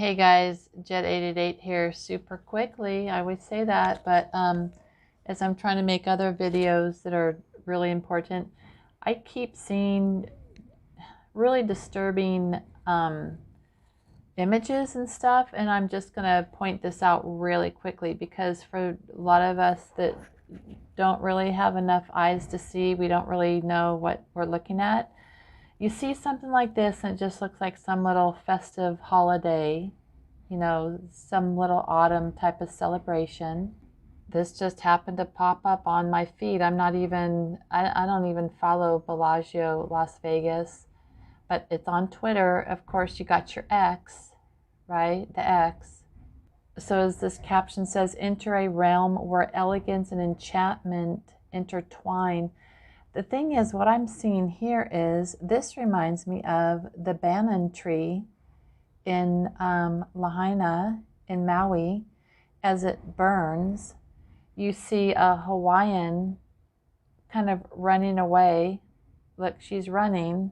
Hey guys, Jet888 here super quickly. I always say that, but as I'm trying to make other videos that are really important, I keep seeing really disturbing images and stuff, and I'm just going to point this out really quickly because for a lot of us that don't really have enough eyes to see, we don't really know what we're looking at. You see something like this and it just looks like some little festive holiday, you know, some little autumn type of celebration. This just happened to pop up on my feed. I don't even follow Bellagio, Las Vegas, but it's on Twitter. Of course, you got your X, right? The X. So as this caption says, enter a realm where elegance and enchantment intertwine. The thing is, what I'm seeing here is, this reminds me of the banyan tree in Lahaina in Maui. As it burns, you see a Hawaiian kind of running away. Look, she's running.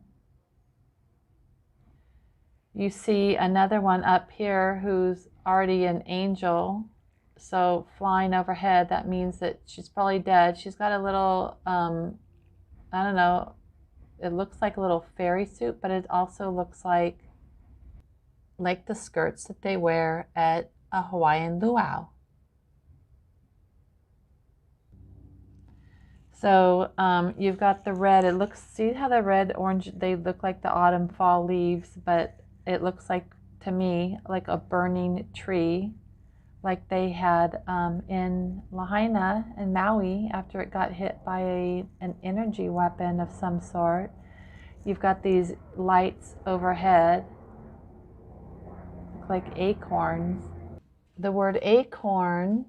You see another one up here who's already an angel. So flying overhead, that means that she's probably dead. She's got a little, I don't know, it looks like a little fairy suit, but it also looks like the skirts that they wear at a Hawaiian luau. So you've got the red. It looks, see how the red, orange, they look like the autumn fall leaves, but it looks like, to me, like a burning tree, like they had in Lahaina and Maui after it got hit by an energy weapon of some sort. You've got these lights overhead, look like acorns. The word acorn,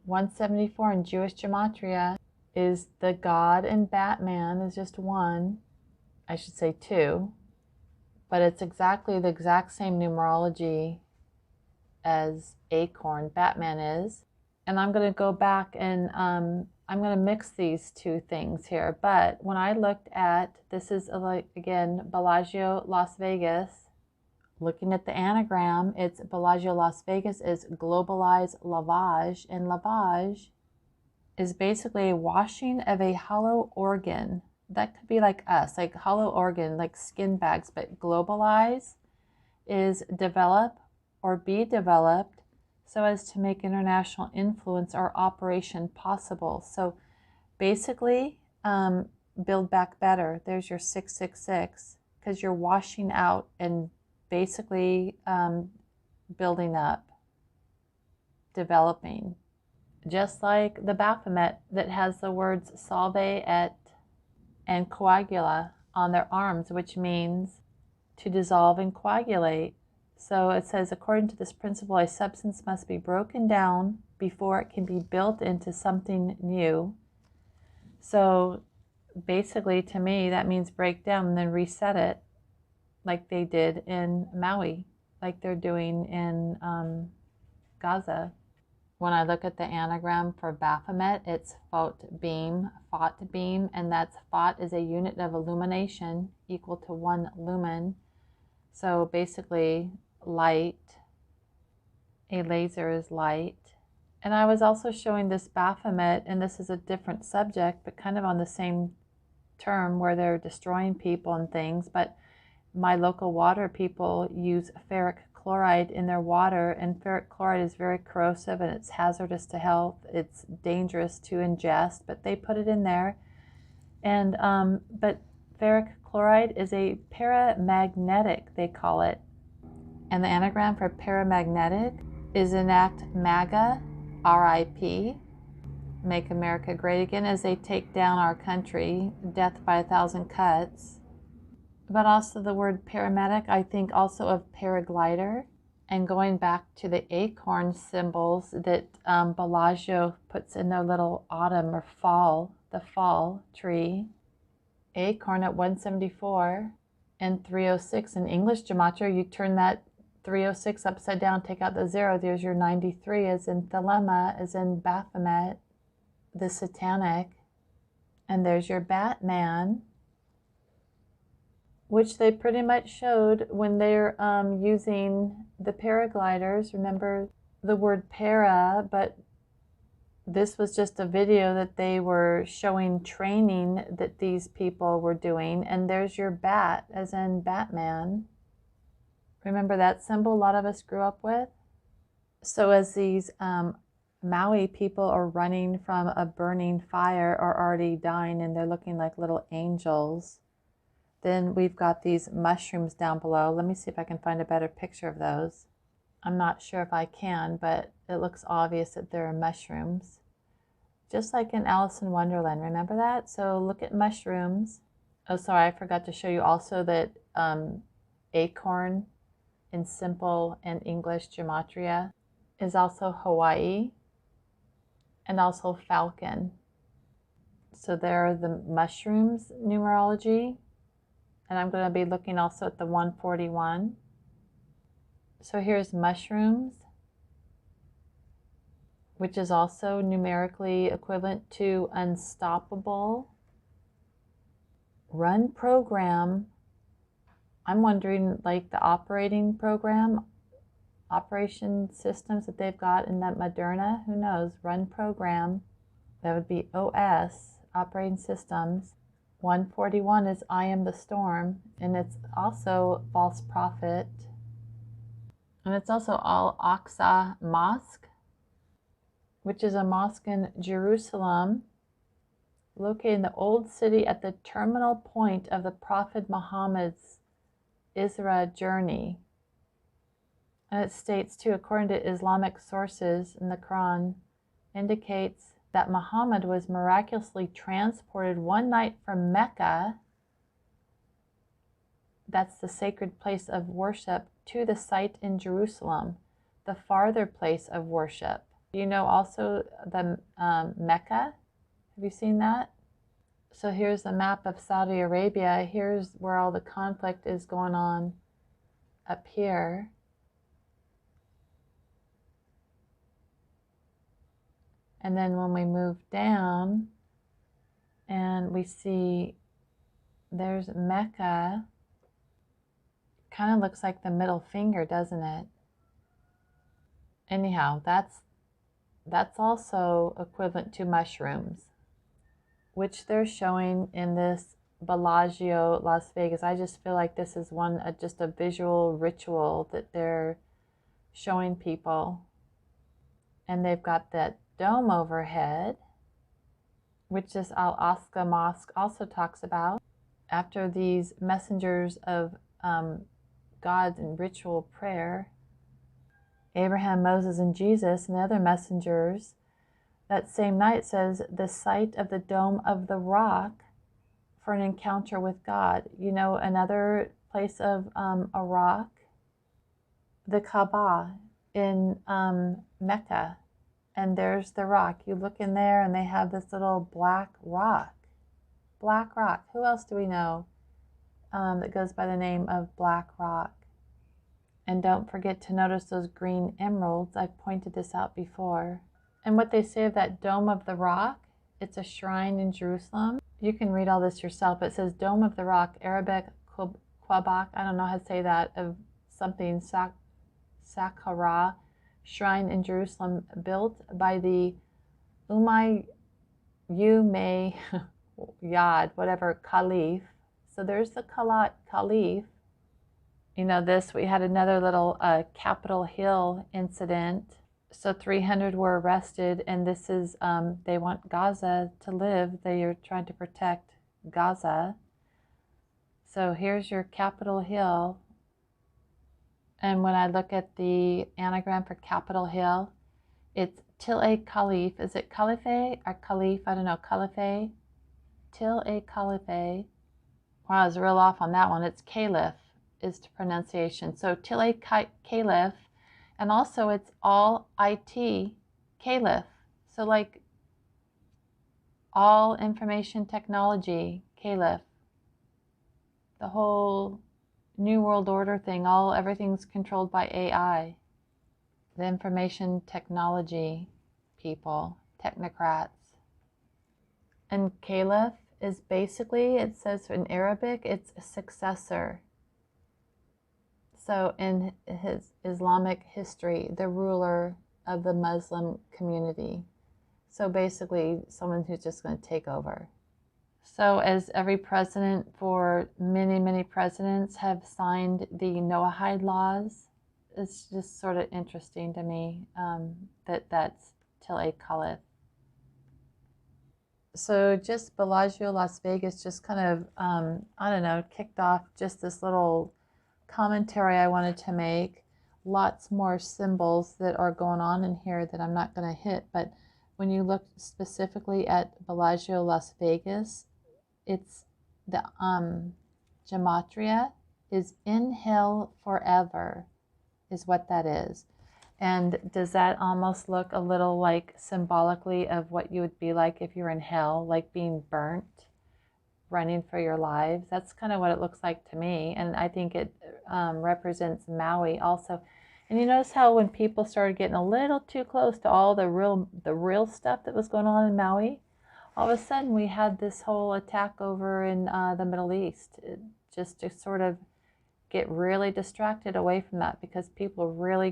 174 in Jewish gematria, is the God, and Batman is just one, I should say two, but it's exactly the exact same numerology as acorn, Batman is. And I'm going to go back and I'm going to mix these two things here. But when I looked at, this is again, Bellagio, Las Vegas. Looking at the anagram, it's Bellagio, Las Vegas is globalized lavage. And lavage is basically a washing of a hollow organ. That could be like us, like hollow organ, like skin bags, but globalize is develop or be developed so as to make international influence or operation possible. So basically, build back better. There's your 666, because you're washing out and basically building up, developing. Just like the Baphomet that has the words salve et and coagula on their arms, which means to dissolve and coagulate. So it says, according to this principle, a substance must be broken down before it can be built into something new. So basically, to me, that means break down and then reset it, like they did in Maui, like they're doing in Gaza. When I look at the anagram for Baphomet, it's fot beam, and that's fot is a unit of illumination equal to 1 lumen. So basically, light, a laser is light. And I was also showing this Baphomet, and this is a different subject, but kind of on the same term where they're destroying people and things. But my local water people use ferric chloride in their water, and ferric chloride is very corrosive and it's hazardous to health. It's dangerous to ingest, but they put it in there. And but ferric chloride is a paramagnetic, they call it. And the anagram for paramagnetic is enact MAGA, RIP, make America great again, as they take down our country, death by 1,000 cuts. But also the word paramedic, I think also of paraglider. And going back to the acorn symbols that Bellagio puts in their little autumn or fall, the fall tree. Acorn at 174 and 306 in English gematria, you turn that 306 upside down, take out the 0, there's your 93, as in Thelema, as in Baphomet, the satanic, and there's your Batman, which they pretty much showed when they're using the paragliders. Remember the word para, but this was just a video that they were showing training that these people were doing. And there's your bat, as in Batman. Remember that symbol a lot of us grew up with? So as these Maui people are running from a burning fire, are already dying, and they're looking like little angels. Then we've got these mushrooms down below. Let me see if I can find a better picture of those. I'm not sure if I can, but it looks obvious that there are mushrooms. Just like in Alice in Wonderland, remember that? So look at mushrooms. Oh, sorry, I forgot to show you also that acorn in simple and English gematria is also Hawaii, and also falcon. So there are the mushrooms numerology, and I'm going to be looking also at the 141. So here's mushrooms, which is also numerically equivalent to unstoppable. Run program. I'm wondering, like the operating program, operation systems that they've got in that Moderna, who knows? Run program. That would be OS, operating systems. 141 is I am the storm, and it's also false prophet. And it's also Al-Aqsa Mosque, which is a mosque in Jerusalem, located in the old city at the terminal point of the Prophet Muhammad's Isra journey. And it states too, according to Islamic sources in the Quran, indicates that Muhammad was miraculously transported one night from Mecca, that's the sacred place of worship, to the site in Jerusalem, the farther place of worship. You know also the Mecca? Have you seen that? So here's the map of Saudi Arabia. Here's where all the conflict is going on up here. And then when we move down and we see there's Mecca, kind of looks like the middle finger, doesn't it? Anyhow, that's also equivalent to mushrooms, which they're showing in this Bellagio, Las Vegas. I just feel like this is just a visual ritual that they're showing people. And they've got that dome overhead, which this Al-Aqsa Mosque also talks about. After these messengers of God in ritual prayer, Abraham, Moses, and Jesus, and the other messengers, that same night says, the site of the Dome of the Rock for an encounter with God. You know, another place of a rock, the Kaaba in Mecca. And there's the rock. You look in there and they have this little black rock. Black rock. Who else do we know that goes by the name of Black Rock? And don't forget to notice those green emeralds. I've pointed this out before. And what they say of that Dome of the Rock, it's a shrine in Jerusalem. You can read all this yourself. It says Dome of the Rock, Arabic, Quabak, I don't know how to say that, of something, Saqqara, shrine in Jerusalem, built by the Umayyad, whatever, Caliph. So there's the Caliph. You know this, we had another little Capitol Hill incident. So 300 were arrested, and this is, they want Gaza to live. They are trying to protect Gaza. So here's your Capitol Hill. And when I look at the anagram for Capitol Hill, it's Til-a-Caliph. Is it Caliphate or Caliph? I don't know. Caliphate? Til-a-Caliphate. Wow, I was real off on that one. It's Caliph is the pronunciation. So Til-a-Caliph. And also it's all IT Caliph. So like all information technology Caliph. The whole New World Order thing, everything's controlled by AI. The information technology people, technocrats. And Caliph is basically, it says in Arabic, it's a successor. So in his Islamic history, the ruler of the Muslim community. So basically someone who's just going to take over. So as every president for many, many presidents have signed the Noahide laws, it's just sort of interesting to me that that's till a caliph. So just Bellagio, Las Vegas, just kind of, I don't know, kicked off just this little commentary I wanted to make. Lots more symbols that are going on in here that I'm not going to hit, but when you look specifically at Bellagio, Las Vegas, it's the gematria is inhale forever is what that is. And does that almost look a little like symbolically of what you would be like if you're in hell, like being burnt, running for your lives? That's kind of what it looks like to me. And I think it represents Maui also. And you notice how when people started getting a little too close to all the real stuff that was going on in Maui, all of a sudden we had this whole attack over in the Middle East, just to sort of get really distracted away from that, because people are really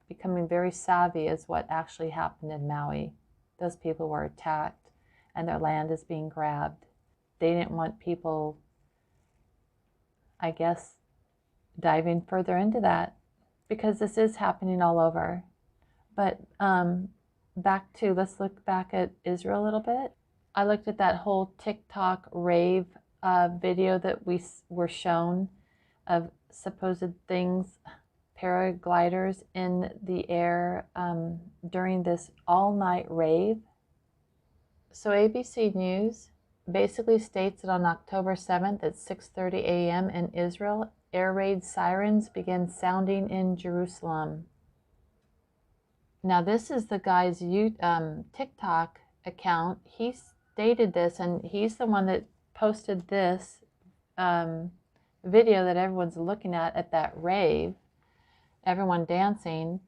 becoming very savvy as what actually happened in Maui. Those people were attacked and their land is being grabbed. They didn't want people, I guess, diving further into that, because this is happening all over. But let's look back at Israel a little bit. I looked at that whole TikTok rave video that we were shown of supposed things, paragliders in the air during this all-night rave. So ABC News basically states that on October 7th at 6:30 a.m. in Israel, air raid sirens began sounding in Jerusalem. Now this is the guy's TikTok account. He stated this, and he's the one that posted this video that everyone's looking at that rave, everyone dancing,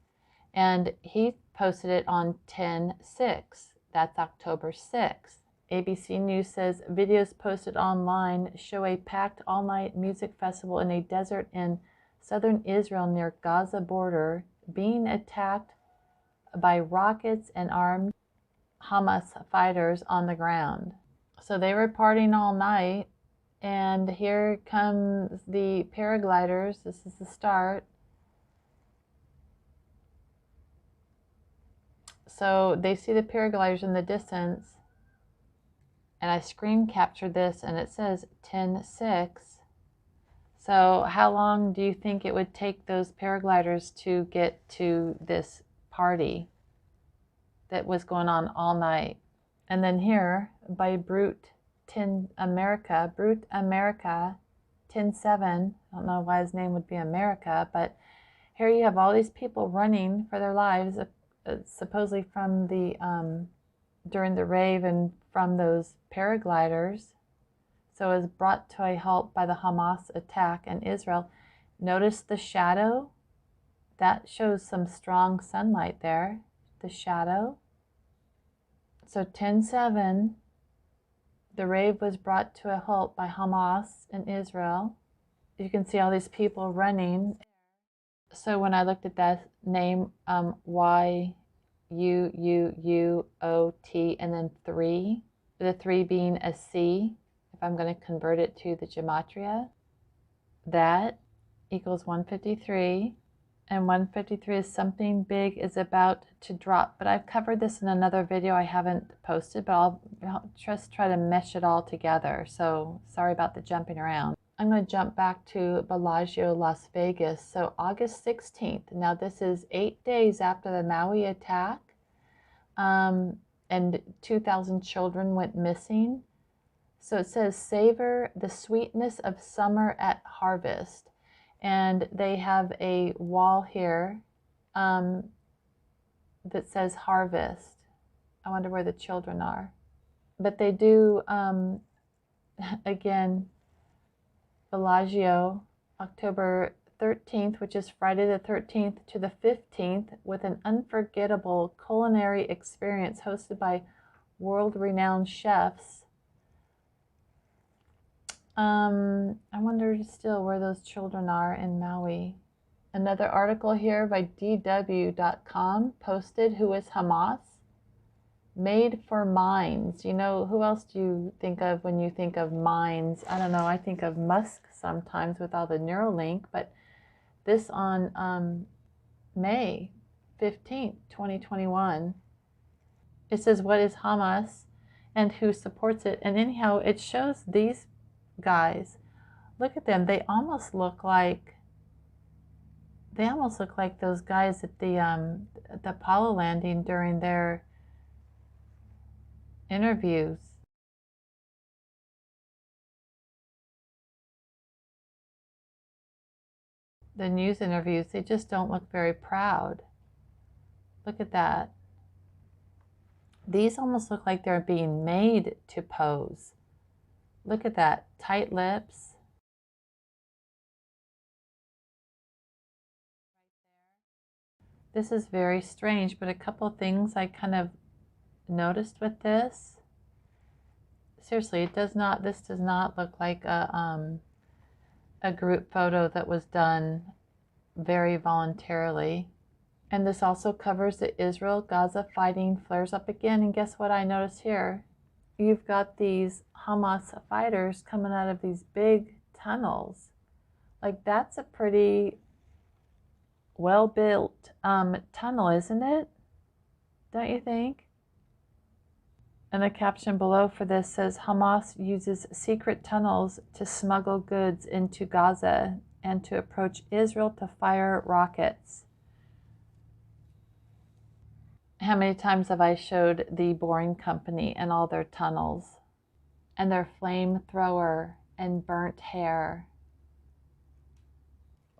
and he posted it on 10/6. That's October 6th. ABC News says videos posted online show a packed all-night music festival in a desert in southern Israel near Gaza border being attacked by rockets and armed Hamas fighters on the ground. So they were partying all night, and here comes the paragliders. This is the start. So they see the paragliders in the distance, and I screen captured this, and it says 10/6. So how long do you think it would take those paragliders to get to this party that was going on all night? And then here by Brute America 10/7. I don't know why his name would be America, but here you have all these people running for their lives, supposedly from the during the rave and from those paragliders. So it was brought to a halt by the Hamas attack in Israel. Notice the shadow? That shows some strong sunlight there, the shadow. So 10/7, the rave was brought to a halt by Hamas in Israel. You can see all these people running. So when I looked at that name, YUUUOT and then 3, the 3 being a C, if I'm going to convert it to the gematria, that equals 153. And 153 is something big is about to drop. But I've covered this in another video I haven't posted, but I'll just try to mesh it all together. So sorry about the jumping around. I'm going to jump back to Bellagio, Las Vegas. So August 16th. Now this is 8 days after the Maui attack. And 2,000 children went missing. So it says, savor the sweetness of summer at harvest. And they have a wall here that says harvest. I wonder where the children are. But they do, again, Bellagio, October 13th, which is Friday the 13th to the 15th, with an unforgettable culinary experience hosted by world-renowned chefs I wonder still where those children are in Maui. Another article here by DW.com posted, who is Hamas? Made for mines. You know, who else do you think of when you think of mines? I don't know, I think of Musk sometimes with all the Neuralink, but this on May 15th, 2021. It says, what is Hamas and who supports it? And anyhow, it shows these guys. Look at them. They almost look like those guys at the Apollo landing during their interviews. The news interviews, they just don't look very proud. Look at that. These almost look like they're being made to pose. Look at that. Tight lips. This is very strange, but a couple of things I kind of noticed with this. Seriously, this does not look like a group photo that was done very voluntarily. And this also covers the Israel-Gaza fighting flares up again. And guess what I noticed here? You've got these Hamas fighters coming out of these big tunnels. Like, that's a pretty well-built tunnel, isn't it? Don't you think? And the caption below for this says, Hamas uses secret tunnels to smuggle goods into Gaza and to approach Israel to fire rockets. How many times have I showed the Boring Company and all their tunnels and their flamethrower and burnt hair?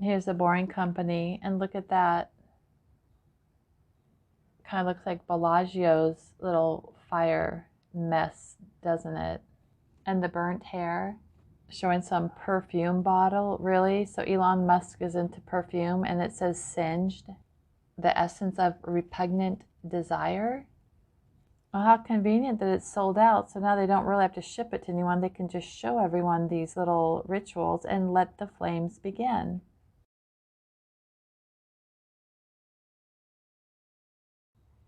Here's the Boring Company, and look at that. Kind of looks like Bellagio's little fire mess, doesn't it? And the burnt hair, showing some perfume bottle. Really? So Elon Musk is into perfume, and it says singed, the essence of repugnant desire. Well, how convenient that it's sold out, so now they don't really have to ship it to anyone. They can just show everyone these little rituals and let the flames begin.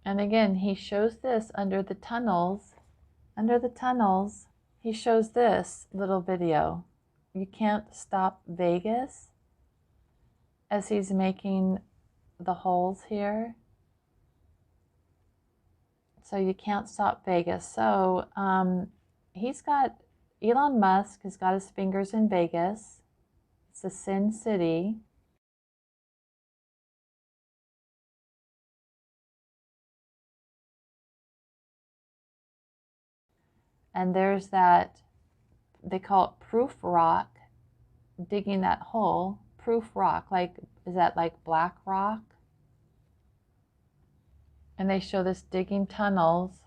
And again, he shows this under the tunnels. Under the tunnels, he shows this little video. You can't stop Vegas, as he's making the holes here. So you can't stop Vegas. So Elon Musk has got his fingers in Vegas. It's a Sin City. And there's that, they call it proof rock, digging that hole. Proof rock, like, is that like black rock? And they show this digging tunnels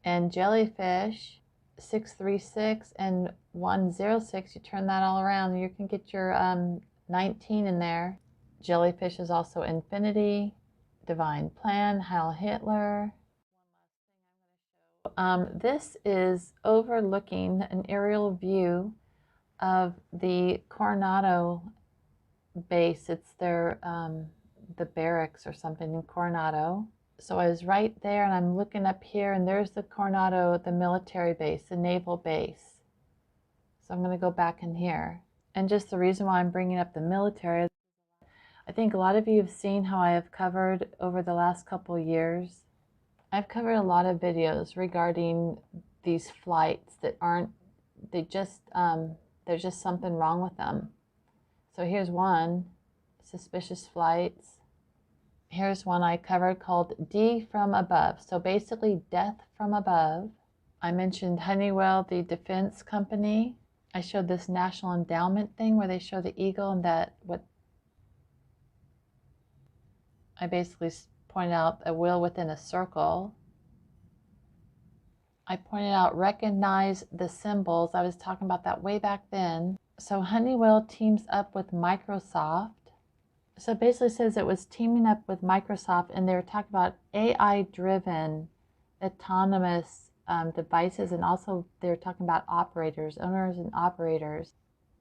and jellyfish 636 and 106. You turn that all around, you can get your 19 in there. Jellyfish is also infinity, divine plan, Heil Hitler. This is overlooking an aerial view of the Coronado base. It's their the barracks or something in Coronado. So I was right there, and I'm looking up here, and there's the Coronado, the military base, the naval base. So I'm going to go back in here. And just the reason why I'm bringing up the military, I think a lot of you have seen how I have covered over the last couple of years. I've covered a lot of videos regarding these flights that aren't, there's just something wrong with them. So here's one, suspicious flights. Here's one I covered called D from Above. So basically death from above. I mentioned Honeywell, the defense company. I showed this National Endowment thing where they show the eagle, and that what I basically pointed out a wheel within a circle. I pointed out recognize the symbols. I was talking about that way back then. So Honeywell teams up with Microsoft. So it basically says it was teaming up with Microsoft, and they were talking about AI-driven autonomous devices, and also they're talking about operators, owners and operators.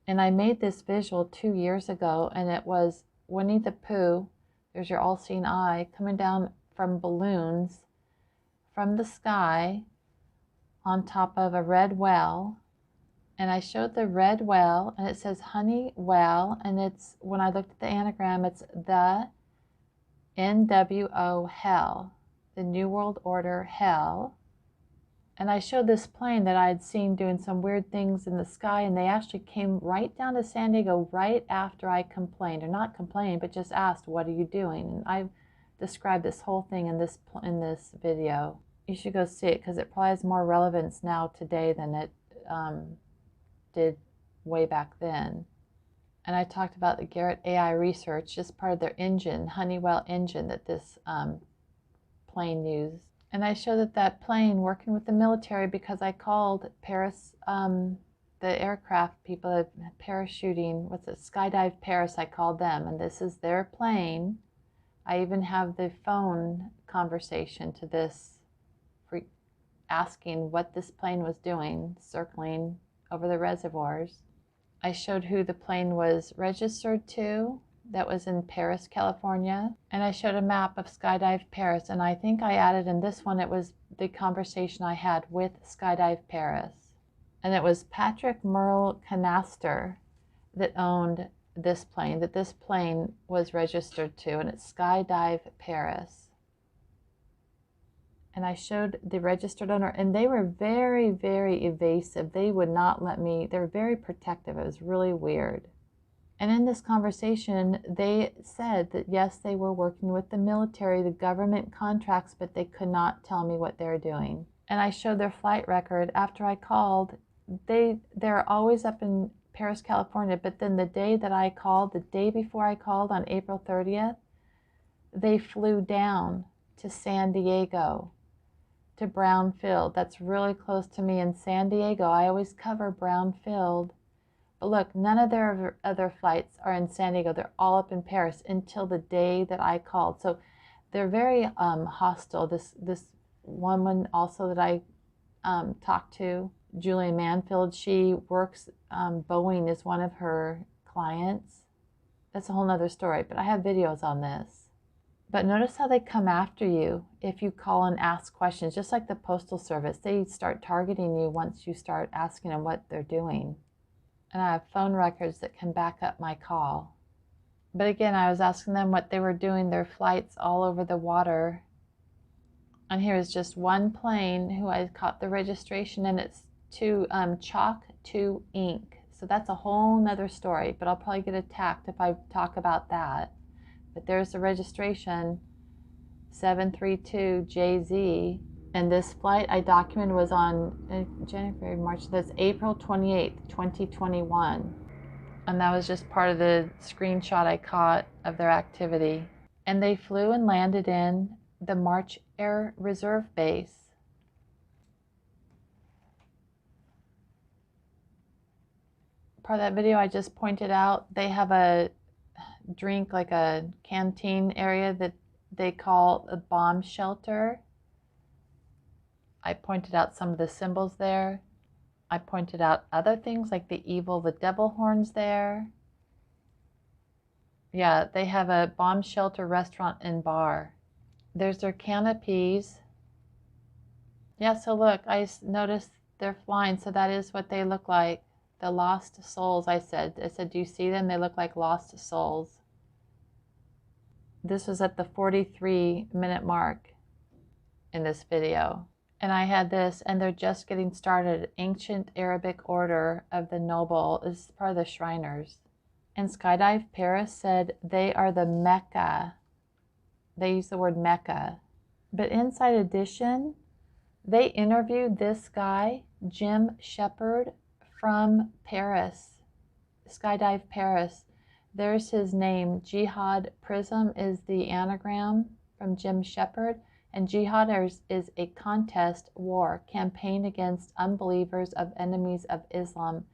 And I made this visual 2 years ago, and it was Winnie the Pooh, there's your all-seeing eye, coming down from balloons from the sky on top of a red well. And I showed the red well, and it says honey well, and it's, when I looked at the anagram, it's the NWO hell, the New World Order hell. And I showed this plane that I had seen doing some weird things in the sky, and they actually came right down to San Diego right after I complained, or not complained, but just asked, what are you doing? And I described this whole thing in this video. You should go see it, because it probably has more relevance now today than it did way back then. And I talked about the Garrett AI research, just part of their engine, Honeywell engine, that this plane used. And I showed that plane working with the military, because I called Perris, the aircraft people at parachuting, what's it, Skydive Perris, I called them, and this is their plane. I even have the phone conversation to this, asking what this plane was doing, circling over the reservoirs. I showed who the plane was registered to, that was in Perris, California. And I showed a map of Skydive Perris, and I think I added in this one, it was the conversation I had with Skydive Perris. And it was Patrick Merle Canaster that owned this plane, that this plane was registered to, and it's Skydive Perris. And I showed the registered owner, and they were very, very evasive. They would not let me, they were very protective. It was really weird. And in this conversation, they said that yes, they were working with the military, the government contracts, but they could not tell me what they're doing. And I showed their flight record. After I called, they're always up in Perris, California, but then the day that I called, the day before I called on April 30th, they flew down to San Diego, to Brownfield. That's really close to me in San Diego. I always cover Brownfield. But look, none of their other flights are in San Diego. They're all up in Paris until the day that I called. So they're very hostile. This woman also that I talked to, Julia Manfield, she works, Boeing is one of her clients. That's a whole nother story, but I have videos on this. But notice how they come after you if you call and ask questions. Just like the Postal Service, they start targeting you once you start asking them what they're doing. And I have phone records that can back up my call. But again, I was asking them what they were doing, their flights all over the water. And here is just one plane who I caught the registration, and it's to chalk to ink. So that's a whole nother story, but I'll probably get attacked if I talk about that. But there's the registration, 732JZ. And this flight I documented was on January, March, that's April 28th, 2021. And that was just part of the screenshot I caught of their activity. And they flew and landed in the March Air Reserve Base. Part of that video I just pointed out, they have a drink, like a canteen area that they call a bomb shelter. I pointed out some of the symbols there. I pointed out other things like the devil horns there. Yeah, they have a bomb shelter restaurant and bar. There's their canopies. Yeah, so look, I noticed they're flying, so that is what they look like. The lost souls, I said, do you see them? They look like lost souls. This was at the 43-minute mark in this video. And I had this, and they're just getting started. Ancient Arabic Order of the Noble is part of the Shriners. And Skydive Perris said they are the Mecca. They use the word Mecca. But Inside Edition, they interviewed this guy, Jim Shepard, from Paris, Skydive Perris. There's his name. Jihad Prism is the anagram from Jim Shepard. And jihad is a contest, war, campaign against unbelievers of enemies of Islam.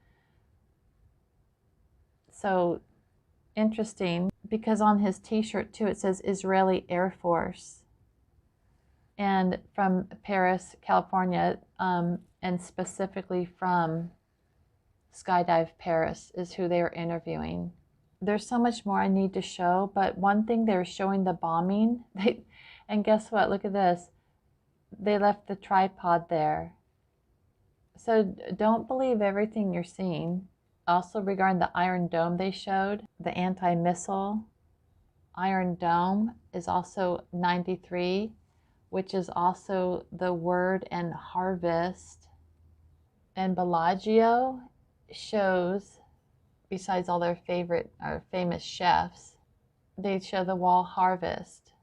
So interesting, because on his t-shirt too it says Israeli Air Force. and from Perris, California, and specifically from Skydive Perris is who they were interviewing. There's so much more I need to show, but one thing, they were showing the bombing. And guess what? Look at this. They left the tripod there. So don't believe everything you're seeing. Also, regarding the Iron Dome they showed, the anti-missile Iron Dome is also 93, which is also the word and harvest. And Bellagio shows, besides all their favorite or famous chefs, they show the wall harvest.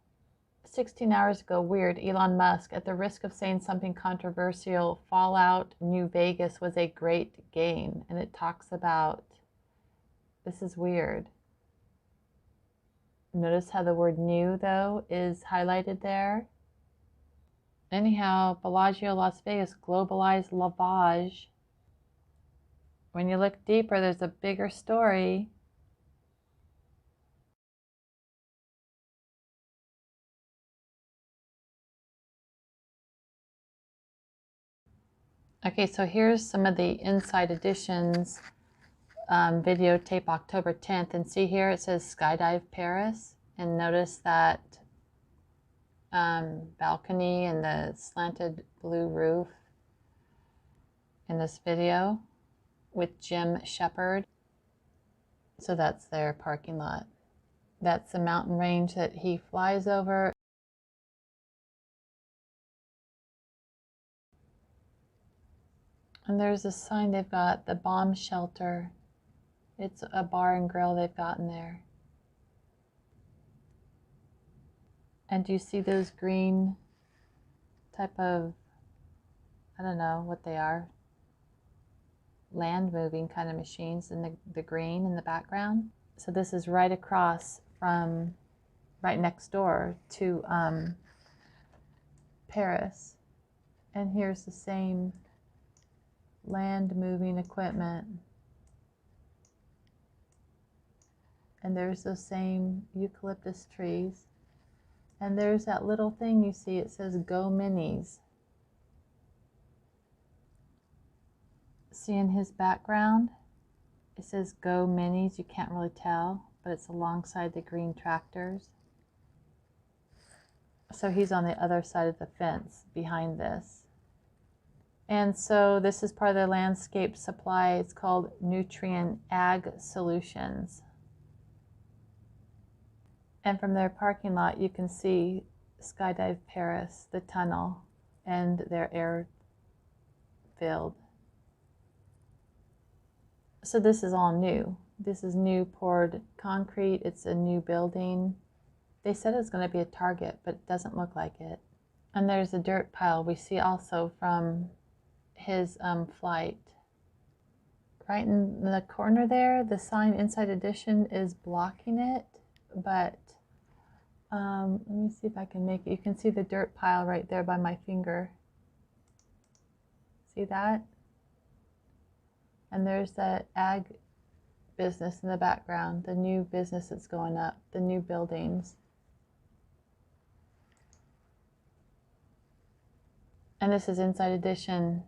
16 hours ago, weird, Elon Musk, at the risk of saying something controversial, Fallout New Vegas was a great game. And it talks about, this is weird. Notice how the word new, though, is highlighted there. Anyhow, Bellagio, Las Vegas, globalized lavage. When you look deeper, there's a bigger story. Okay, so here's some of the Inside Editions videotape October 10th. And see here, it says Skydive Perris. And notice that balcony and the slanted blue roof in this video with Jim Shepard. So that's their parking lot. That's the mountain range that he flies over. And there's a sign they've got, the bomb shelter. It's a bar and grill they've got in there. And do you see those green type of, I don't know what they are, land moving kind of machines in the green in the background? So this is right across from, right next door to Perris. And here's the same land moving equipment. And there's those same eucalyptus trees. And there's that little thing you see, it says Go Minis. See in his background, it says Go Minis. You can't really tell, but it's alongside the green tractors. So he's on the other side of the fence behind this. And so this is part of the landscape supply. It's called Nutrient Ag Solutions. And from their parking lot, you can see Skydive Perris, the tunnel, and their airfield. So this is all new. This is new poured concrete. It's a new building. They said it's going to be a Target, but it doesn't look like it. And there's a dirt pile we see also from his flight. Right in the corner there, the sign Inside Edition is blocking it, but let me see if I can make it. You can see the dirt pile right there by my finger. See that? And there's that ag business in the background, the new business that's going up, the new buildings. And this is Inside Edition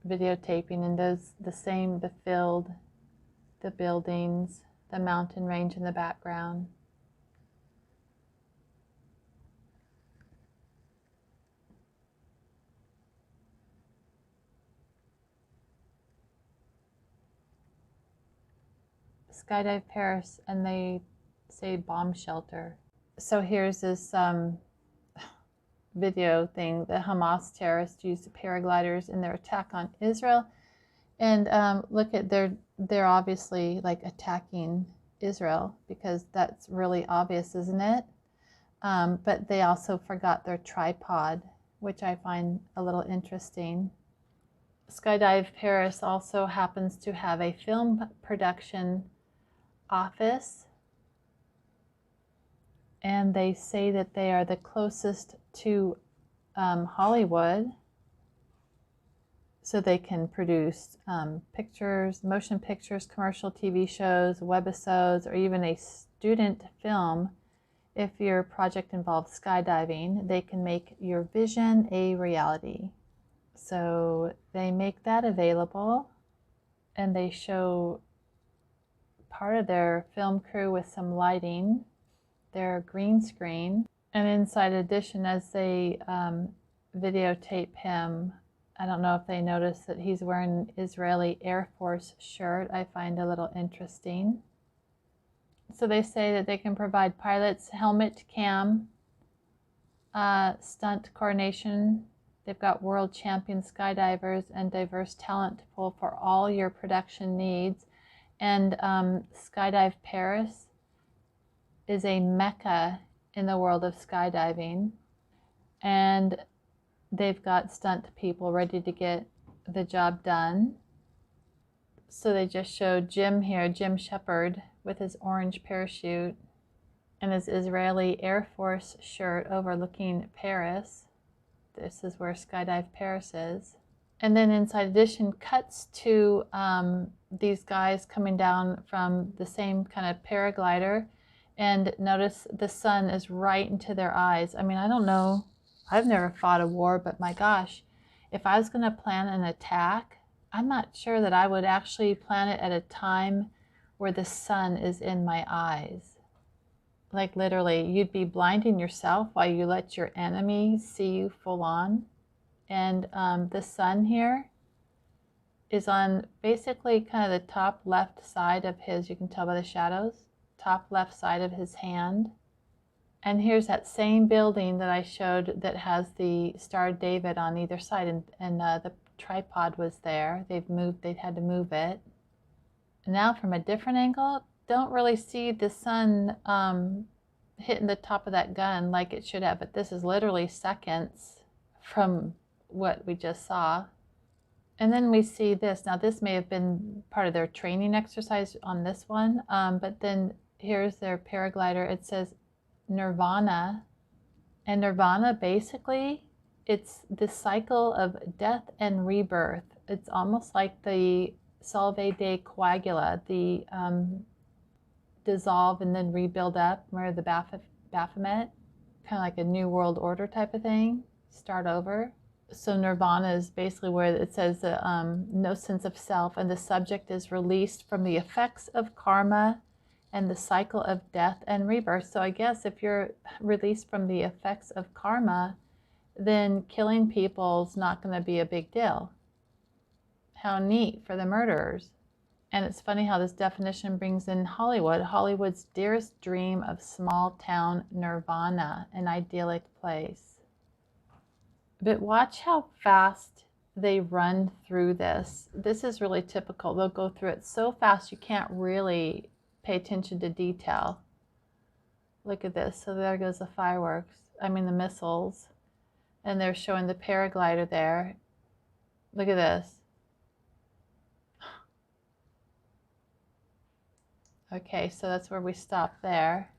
videotaping, and those, the field, the buildings, the mountain range in the background. Skydive Perris, and they say bomb shelter. So here's this video thing. The Hamas terrorists used paragliders in their attack on Israel. And look at, they're obviously like attacking Israel, because that's really obvious, isn't it? But they also forgot their tripod, which I find a little interesting. Skydive Perris also happens to have a film production office, and they say that they are the closest to Hollywood, so they can produce pictures, motion pictures, commercial TV shows, webisodes, or even a student film If your project involves skydiving, they can make your vision a reality. So they make that available, and they show part of their film crew with some lighting, their green screen, and inside addition, as they videotape him, I don't know if they notice that he's wearing an Israeli Air Force shirt. I find a little interesting. So they say that they can provide pilots helmet cam, stunt coordination. They've got world champion skydivers and diverse talent pool for all your production needs. And Skydive Perris is a mecca in the world of skydiving. And they've got stunt people ready to get the job done. So they just showed Jim here, Jim Shepard, with his orange parachute and his Israeli Air Force shirt overlooking Paris. This is where Skydive Perris is. And then inside edition cuts to these guys coming down from the same kind of paraglider, and notice the sun is right into their eyes. I mean, I don't know, I've never fought a war, but my gosh, if I was going to plan an attack, I'm not sure that I would actually plan it at a time where the sun is in my eyes. Like literally, you'd be blinding yourself while you let your enemy see you full on. And the sun here is on basically kind of the top left side of his, you can tell by the shadows, top left side of his hand. And here's that same building that I showed that has the Star of David on either side, and the tripod was there. They'd had to move it. Now from a different angle, don't really see the sun hitting the top of that gun like it should have, but this is literally seconds from what we just saw. And then we see this. Now this may have been part of their training exercise on this one, but then here's their paraglider. It says Nirvana, and Nirvana basically, it's the cycle of death and rebirth. It's almost like the Solve de Coagula, the dissolve and then rebuild up, remember the Baphomet, kind of like a new world order type of thing, start over. So Nirvana is basically where it says no sense of self, and the subject is released from the effects of karma and the cycle of death and rebirth. So I guess if you're released from the effects of karma, then killing people is not going to be a big deal. How neat for the murderers. And it's funny how this definition brings in Hollywood. Hollywood's dearest dream of small town nirvana, an idyllic place. But watch how fast they run through this. This is really typical. They'll go through it so fast you can't really pay attention to detail. Look at this. So there goes the fireworks. I mean the missiles. And they're showing the paraglider there. Look at this. Okay, so that's where we stop there.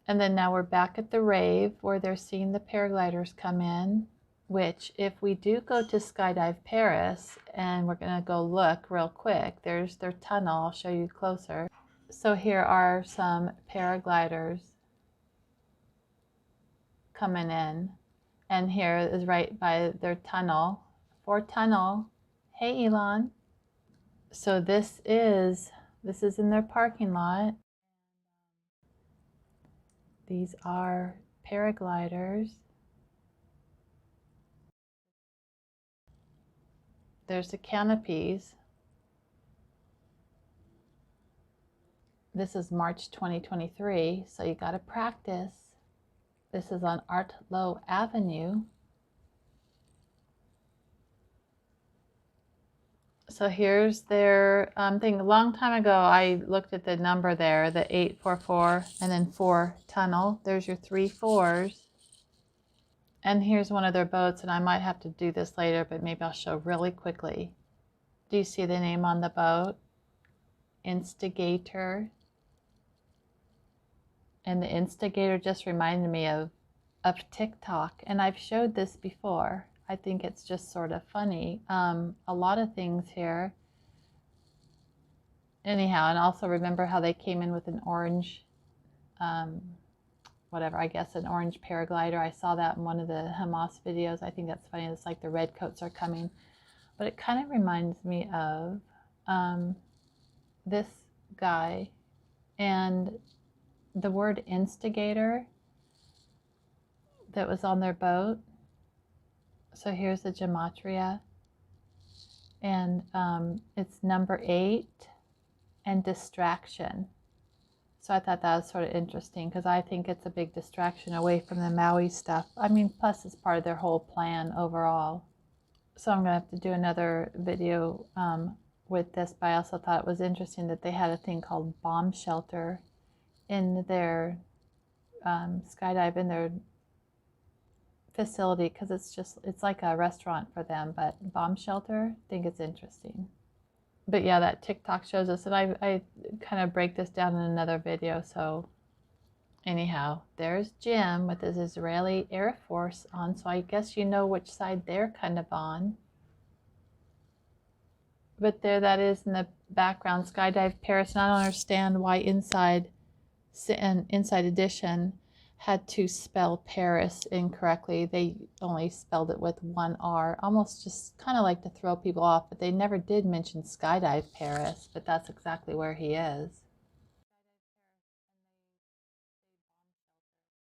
And then now we're back at the rave where they're seeing the paragliders come in, which if we do go to Skydive Perris, and we're going to go look real quick, there's their tunnel. I'll show you closer. So here are some paragliders coming in. And here is right by their tunnel. Ford Tunnel. Hey, Elon. So this is in their parking lot. These are paragliders. There's the canopies. This is March 2023, so you got to practice. This is on Artlow Avenue. So here's their thing. A long time ago, I looked at the number there, the 844 and then 4 tunnel. There's your 3 4s. And here's one of their boats, and I might have to do this later, but maybe I'll show really quickly. Do you see the name on the boat? Instigator. And the instigator just reminded me of TikTok, and I've showed this before. I think it's just sort of funny. A lot of things here. Anyhow, and also remember how they came in with an orange whatever, I guess an orange paraglider. I saw that in one of the Hamas videos. I think that's funny. It's like the red coats are coming. But it kind of reminds me of this guy, and the word instigator that was on their boat. So here's the gematria, and it's number 8 and distraction. So I thought that was sort of interesting because I think it's a big distraction away from the Maui stuff. I mean, plus it's part of their whole plan overall. So I'm going to have to do another video with this, but I also thought it was interesting that they had a thing called bomb shelter in their skydive, in their facility, because it's like a restaurant for them, but bomb shelter, I think it's interesting. But yeah, that TikTok shows us, and I kind of break this down in another video. So anyhow, there's Jim with his Israeli Air Force on, so I guess you know which side they're kind of on. But there that is in the background, Skydive Perris, and I don't understand why Inside Edition had to spell Paris incorrectly. They only spelled it with one R, almost just kind of like to throw people off, but they never did mention Skydive Perris, but that's exactly where he is.